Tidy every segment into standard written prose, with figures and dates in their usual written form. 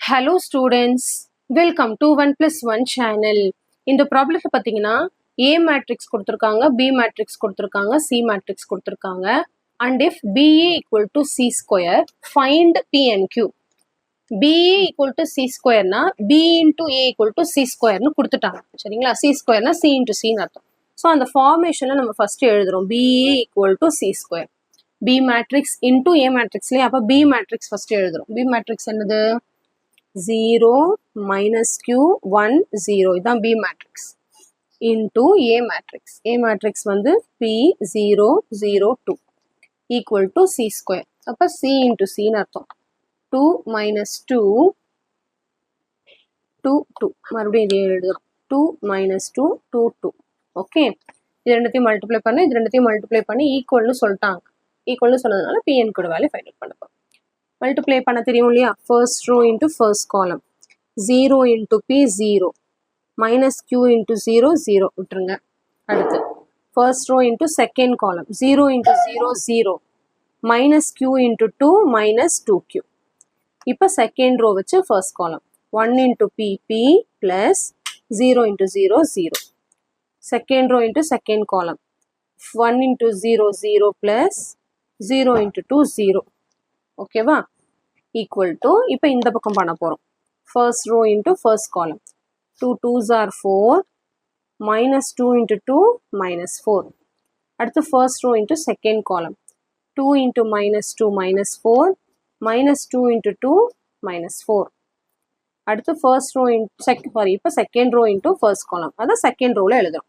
Hello students, welcome to 1+1 channel. இந்த ப்ராப்ளத்தை பார்த்தீங்கன்னா A மேட்ரிக்ஸ் கொடுத்துருக்காங்க, B மேட்ரிக்ஸ் கொடுத்துருக்காங்க, C மேட்ரிக்ஸ் கொடுத்துருக்காங்க. And if BA equal to C square, find P and Q. BA equal to C square னா B into A equal to C square னு கொடுத்துட்டாங்க. சரிங்களா? C square னா C into C னு அர்த்தம். So அந்த ஃபார்மேஷனில் நம்ம ஃபர்ஸ்ட் எழுதுறோம். BA equal to C square. B matrix into A மேட்ரிக்ஸ்லேயே அப்போ B மேட்ரிக்ஸ் ஃபர்ஸ்ட் எழுதுறோம். B மேட்ரிக்ஸ் என்னது? 0 minus q 1 0 இதான் B matrix into A matrix. A matrix வந்து P 0 0 2 equal to C square. அப்ப C into C னு அர்த்தம். 2 minus 2 2 2 மறுபடியும் இதே எழுதுறோம். 2 minus 2 2 2. ஓகே, இது ரெண்டுத்தையும் மல்டிப்ளை பண்ணி இது ரெண்டுத்தையும் மல்டிப்ளை பண்ணி ஈக்குவல்னு சொல்லிட்டாங்க. ஈக்குவல்னு சொன்னதுனால PN கூட வேல்யூ ஃபைண்ட் அவுட் பண்ணப்போம். மல்டிப்ளை பண்ண தெரியும் இல்லையா? First row into first column. 0 into P 0 minus Q into 0 0 விட்டுருங்க. அடுத்து first row into second column. 0 into 0 0 minus Q into 2 minus 2Q. இப்போ செகண்ட் ரோ வச்சு first column. 1 into P P plus 0 into 0 0. Second row into second column. 1 into 0 0 plus 0 into 2 0. ஓகேவா? Equal to இப்போ இந்த பக்கம் பண்ண போகிறோம். ஃபர்ஸ்ட் ரோ இன்ட்டு ஃபர்ஸ்ட் காலம். 2 2s are 4 minus 2 into 2 minus 4. அடுத்து first row into second column. 2 into minus 2 minus 4 minus 2 into 2 minus 4. அடுத்து first row இப்போ second row into first column. அதான் செகண்ட் ரோவில் எழுதுறோம்.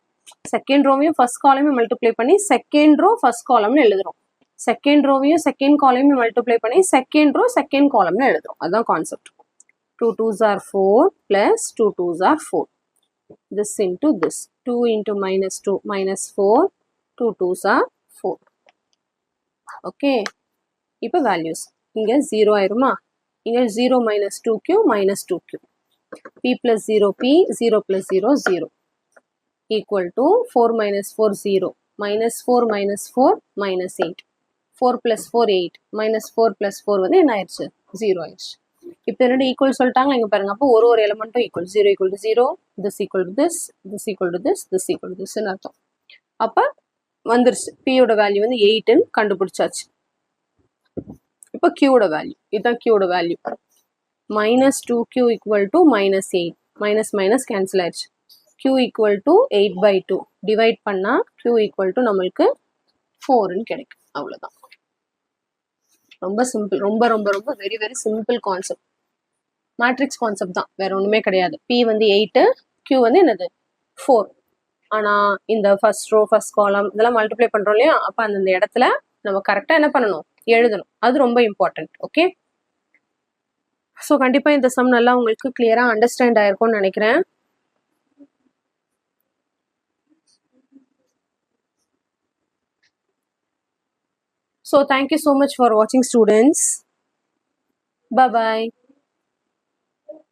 செகண்ட் ரோவையும் ஃபர்ஸ்ட் காலமையும் மல்டிப்ளை பண்ணி செகண்ட் ரோ ஃபர்ஸ்ட் காலம்னு எழுதுறோம். செகண்ட் ரோவையும் செகண்ட் காலமையும் மல்டிப்ளை பண்ணி செகண்ட் ரோ செகண்ட் காலம்னு எழுதுறோம். அதுதான் concept. 2 2s are 4 plus 2 2s are 4. This into this. 2 into minus 2 minus 4. 2 2s are 4. Okay. இப்போ values. இங்க 0 ஆயிருமா? இங்க 0 minus 2Q minus 2Q. P plus 0 P 0 plus 0 0. Equal to 4 minus 4 0. Minus 4 minus 4 minus 8. 4 plus 4 8 minus 4 plus 4 வந்து என்ன ஆயிடுச்சு? 0 ஆயிடுச்சு. இப்போ ரெண்டு ஈக்குவல் சொல்லிட்டாங்க. இங்கே பாருங்க. அப்போ ஒரு எலமெண்ட்டும் equal. 0 equal to 0, this equal to this, this equal to this, this equal to திஸ்ன்னு அர்த்தம். அப்போ வந்துருச்சு. பியோட வேல்யூ வந்து 8ன்னு கண்டுபிடிச்சாச்சு. இப்போ கியூட வேல்யூ இதுதான். கியூட value minus 2Q equal to minus 8. Minus minus cancel ஆயிடுச்சு. Q ஈக்குவல் டு 8/2 டிவைட் பண்ணால் Q ஈக்குவல் டு நம்மளுக்கு 4ன்னு கிடைக்கும். அவ்வளோதான். ரொம்ப சிம்பிள். ரொம்ப ரொம்ப ரொம்ப very very simple concept. Matrix concept தான், வேற ஒன்றுமே கிடையாது. P வந்து 8, Q வந்து என்னது 4. ஆனால் இந்த ஃபர்ஸ்ட் ரோ ஃபர்ஸ்ட் காலம் இதெல்லாம் மல்டிப்ளை பண்ணுறோம் இல்லையா? அப்போ அந்த இடத்துல நம்ம கரெக்டாக என்ன பண்ணணும்? எழுதணும். அது ரொம்ப இம்பார்ட்டன்ட். ஓகே, ஸோ கண்டிப்பாக இந்த சம் நல்லா உங்களுக்கு கிளியராக அண்டர்ஸ்டாண்ட் ஆயிருக்கும்னு நினைக்கிறேன். So thank you so much for watching students. Bye bye.